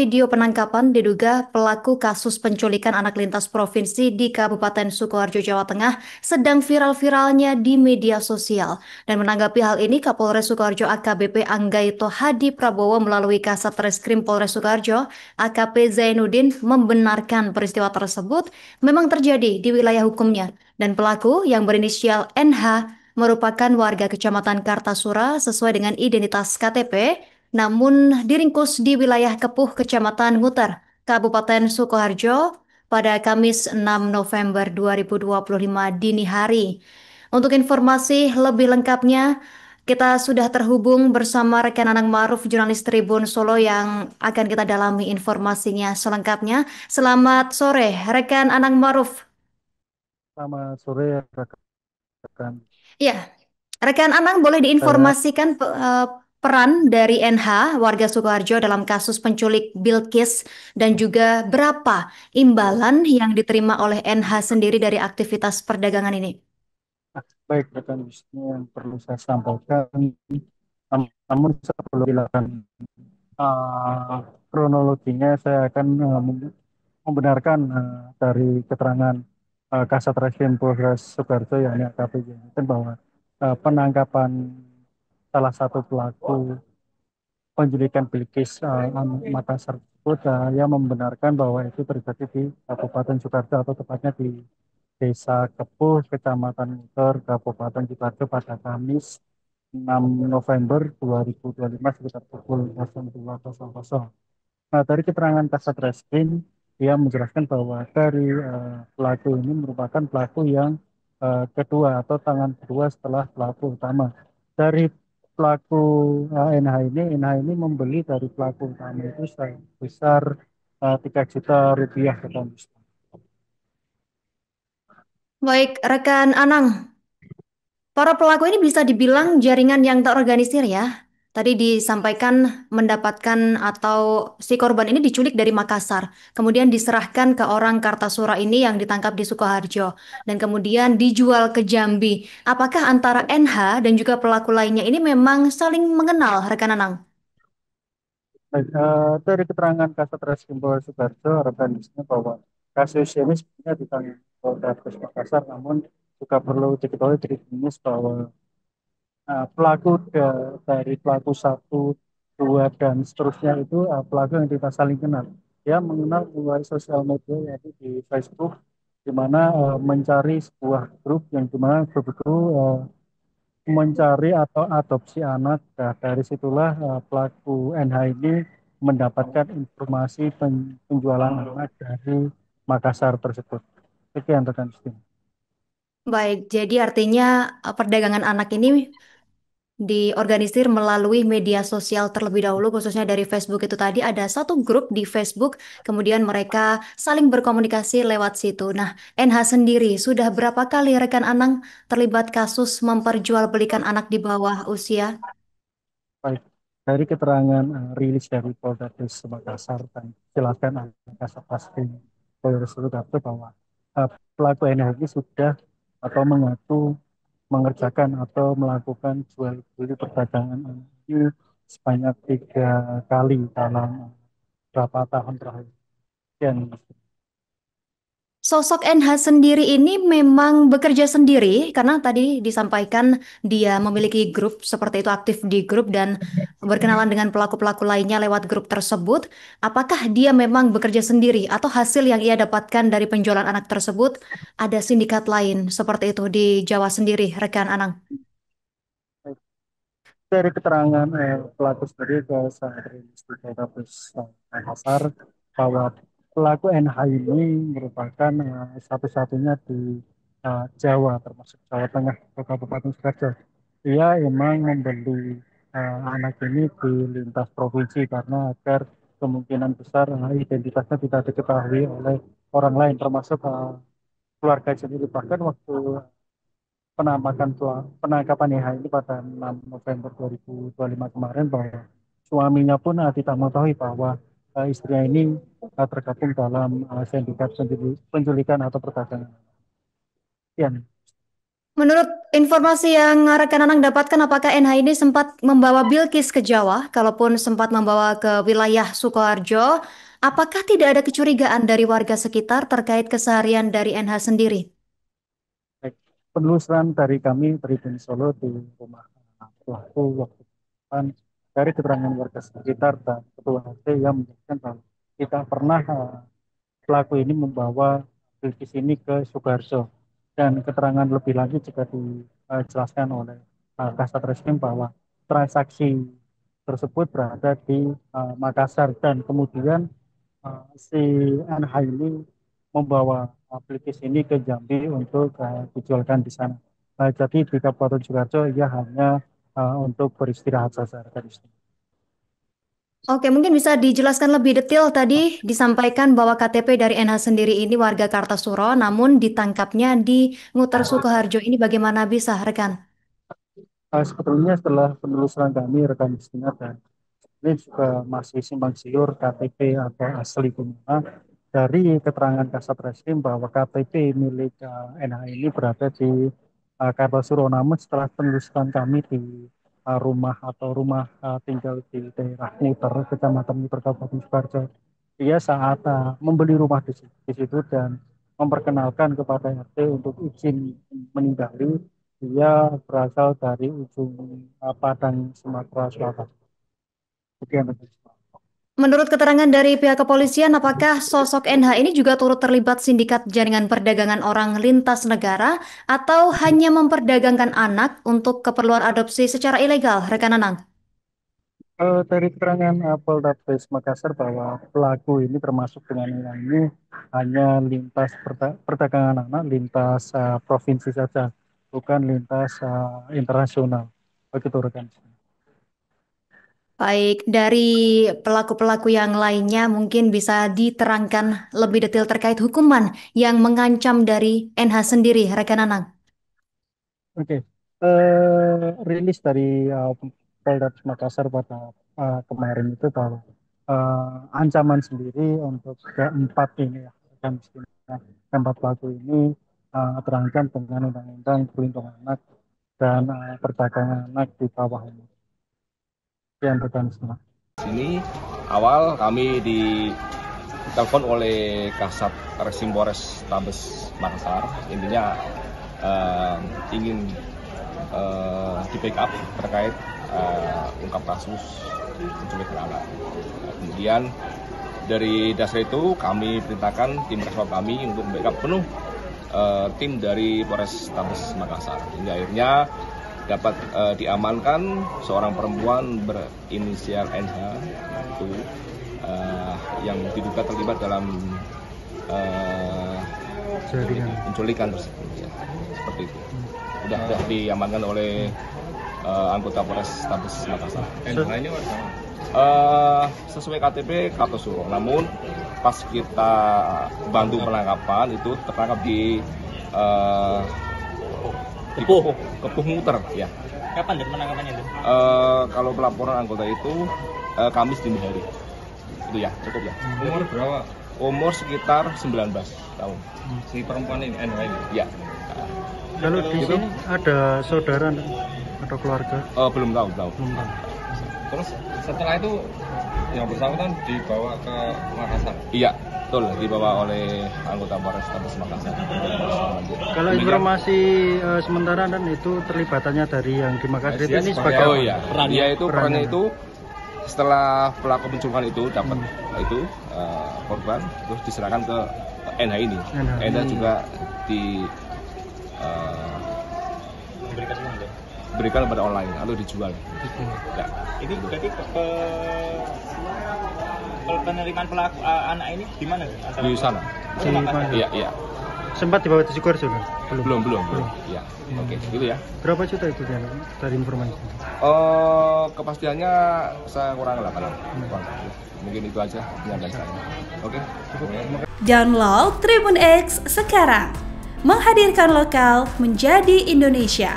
video penangkapan diduga pelaku kasus penculikan anak lintas provinsi di Kabupaten Sukoharjo, Jawa Tengah sedang viral-viralnya di media sosial. Dan menanggapi hal ini, Kapolres Sukoharjo AKBP Anggaito Hadi Prabowo melalui Kasat Reskrim Polres Sukoharjo, AKP Zainuddin membenarkan peristiwa tersebut memang terjadi di wilayah hukumnya. Dan pelaku yang berinisial NH merupakan warga Kecamatan Kartasura sesuai dengan identitas KTP namun diringkus di wilayah Kepuh, Kecamatan Nguter, Kabupaten Sukoharjo pada Kamis 6 November 2025 dini hari. Untuk informasi lebih lengkapnya, kita sudah terhubung bersama rekan Anang Maruf, jurnalis Tribun Solo yang akan kita dalami informasinya selengkapnya. Selamat sore, rekan Anang Maruf. Selamat sore rekan. Ya, rekan Anang boleh Saya diinformasikan peran dari NH warga Sukoharjo dalam kasus penculik Bilkis dan juga berapa imbalan yang diterima oleh NH sendiri dari aktivitas perdagangan ini? baik rekan di sini yang perlu saya sampaikan. Namun sebelum dilakukan uh, kronologinya, saya akan membenarkan dari keterangan Kasat Reskrim Polres Sukoharjo yang AKP Jeniken bahwa penangkapan salah satu pelaku penculikan Bilkis Makassar tersebut, yang membenarkan bahwa itu terjadi di Kabupaten Sukoharjo atau tepatnya di Desa Kepuh, Kecamatan Muter, Kabupaten Sukoharjo pada Kamis 6 November 2025 sekitar pukul 02.00. Nah, dari keterangan Kasat Reskrim, dia menjelaskan bahwa dari pelaku ini merupakan pelaku yang kedua atau tangan kedua setelah pelaku utama. Dari pelaku NH ini membeli dari pelaku utama itu sebesar 3 juta rupiah. Baik, rekan Anang, para pelaku ini bisa dibilang jaringan yang terorganisir ya. Tadi disampaikan mendapatkan atau si korban ini diculik dari Makassar, kemudian diserahkan ke orang Kartasura ini yang ditangkap di Sukoharjo, dan kemudian dijual ke Jambi. Apakah antara NH dan juga pelaku lainnya ini memang saling mengenal, rekan Anang? Baik, dari keterangan Kasat Reskrim Polres Sukoharjo, organisasinya bahwa kasus ini sebenarnya ditangani Polres Makassar, namun juga perlu diketahui dari bahwa pelaku dari pelaku satu, dua, dan seterusnya itu pelaku yang kita saling kenal. Dia mengenal melalui sosial media yaitu di Facebook, di mana mencari sebuah grup yang dimana grup itu mencari atau adopsi anak. Nah, dari situlah pelaku NH ini mendapatkan informasi penjualan anak dari Makassar tersebut. Sekian rekan Justin. Baik, jadi artinya perdagangan anak ini diorganisir melalui media sosial terlebih dahulu, khususnya dari Facebook itu tadi ada satu grup di Facebook, kemudian mereka saling berkomunikasi lewat situ. Nah, NH sendiri sudah berapa kali rekan Anang terlibat kasus memperjualbelikan anak di bawah usia? Baik, dari keterangan rilis dari Polres Makassar dan silakan Kasat Reskrim Polres Surakarta bahwa pelaku NH ini sudah atau mengaku mengerjakan atau melakukan jual beli perdagangan ini sebanyak 3 kali dalam berapa tahun terakhir. Sekian. Sosok NH sendiri ini memang bekerja sendiri karena tadi disampaikan dia memiliki grup seperti itu aktif di grup dan berkenalan dengan pelaku-pelaku lainnya lewat grup tersebut. Apakah dia memang bekerja sendiri atau hasil yang ia dapatkan dari penjualan anak tersebut ada sindikat lain seperti itu di Jawa sendiri, rekan Anang? Dari keterangan pelaku sendiri ke saat rilis di Polres Makassar bahwa pelaku NH ini merupakan satu-satunya di Jawa, termasuk Jawa Tengah atau Kabupaten Sukoharjo. Ia emang membeli anak ini di lintas provinsi karena agar kemungkinan besar identitasnya tidak diketahui oleh orang lain, termasuk keluarga sendiri. Bahkan waktu penangkapan YH ini pada 6 November 2025 kemarin, bahwa suaminya pun tidak mengetahui bahwa istrinya ini tergabung dalam sindikat penculikan atau perdagangan. Sekian. Menurut informasi yang rekan Anang dapatkan, apakah NH ini sempat membawa Bilkis ke Jawa? Kalaupun sempat membawa ke wilayah Sukoharjo, apakah tidak ada kecurigaan dari warga sekitar terkait keseharian dari NH sendiri? Baik, penelusuran dari kami Tribun Solo di rumah pelaku waktu depan dari keterangan warga sekitar dan ketua RT yang menjelaskan bahwa tidak pernah pelaku ini membawa Bilkis ini ke Sukoharjo, dan keterangan lebih lanjut juga dijelaskan oleh Kasat Reskrim bahwa transaksi tersebut berada di Makassar, dan kemudian si NH ini membawa Bilkis ini ke Jambi untuk dijualkan di sana. Jadi di Kabupaten Sukoharjo ia hanya untuk beristirahat saja. Oke, mungkin bisa dijelaskan lebih detail. Tadi disampaikan bahwa KTP dari NH sendiri ini warga Kartasuro, namun ditangkapnya di Nguter Sukoharjo. Ini bagaimana bisa, rekan? Sebetulnya setelah penelusuran kami rekan bisnisnya, dan ini juga masih simpang siur KTP atau asli gimana, dari keterangan Kasat Reskrim bahwa KTP milik NH ini berada di Kartasuro. Namun setelah penelusuran kami di rumah tinggal di daerah Muter, Kecamatan Muter, Kabupaten Sukoharjo, dia saat membeli rumah di situ dan memperkenalkan kepada RT untuk izin meninggali, dia berasal dari ujung Padang, Sumatera Selatan. Sekian. Menurut keterangan dari pihak kepolisian, apakah sosok NH ini juga turut terlibat sindikat jaringan perdagangan orang lintas negara atau hanya memperdagangkan anak untuk keperluan adopsi secara ilegal, rekan Anang? Dari keterangan Polres Makassar bahwa pelaku ini termasuk dengan yang ini hanya lintas perdagangan anak, lintas provinsi saja, bukan lintas internasional. Begitu rekan. Baik, dari pelaku-pelaku yang lainnya mungkin bisa diterangkan lebih detail terkait hukuman yang mengancam dari NH sendiri, rekan Anang. Oke, rilis dari Polres Makassar pada kemarin itu bahwa ancaman sendiri untuk keempat ini ya, keempat pelaku ini terancam dengan Undang-Undang Perlindungan Anak dan perdagangan anak di bawah umur. Yang berkan. Sini awal kami ditelepon oleh Kasat Reskrim Polres Tabes Makassar, intinya ingin di backup terkait ungkap kasus penculikan anak. Kemudian dari dasar itu kami perintahkan tim respon kami untuk backup penuh tim dari Polres Tabes Makassar, hingga akhirnya dapat diamankan seorang perempuan berinisial NH itu yang diduga terlibat dalam penculikan tersebut, ya, seperti itu. Sudah diamankan oleh anggota Polres Tabes Makassar. NH ini sesuai KTP Kartasuro, namun pas kita bantu penangkapan itu tertangkap di Kepuh Muter, ya. Kapan dan penangkapannya itu? Kalau pelaporan anggota itu Kamis dini hari. Itu ya, cukup ya. Umur berapa? Umur sekitar 19 tahun. Si perempuan ini, NH ini? Ya. Kalau di sini ada saudara atau keluarga? Belum tahu. Belum tahu. Terus setelah itu yang bersangkutan dibawa ke Makassar? Iya, betul, dibawa oleh anggota Polres Tabes Makassar. Kalau informasi sementara dan itu terlibatannya dari yang di Makassar itu ini sebagai perannya itu setelah pelaku penculikan itu dapat itu korban, terus diserahkan ke NH ini. NH juga diberikan kepada online atau dijual. Ya. Ini berarti penerimaan pelaku anak ini di mana? Di sana. Iya. Sempat dibawa ke Sukoharjo? Belum. Ya. Oke, gitu ya. Berapa juta itu dari informasi? Kepastiannya saya kurang lapangan. Mungkin itu aja penyampaian saya. Oke. Download Tribun X sekarang. Menghadirkan lokal menjadi Indonesia.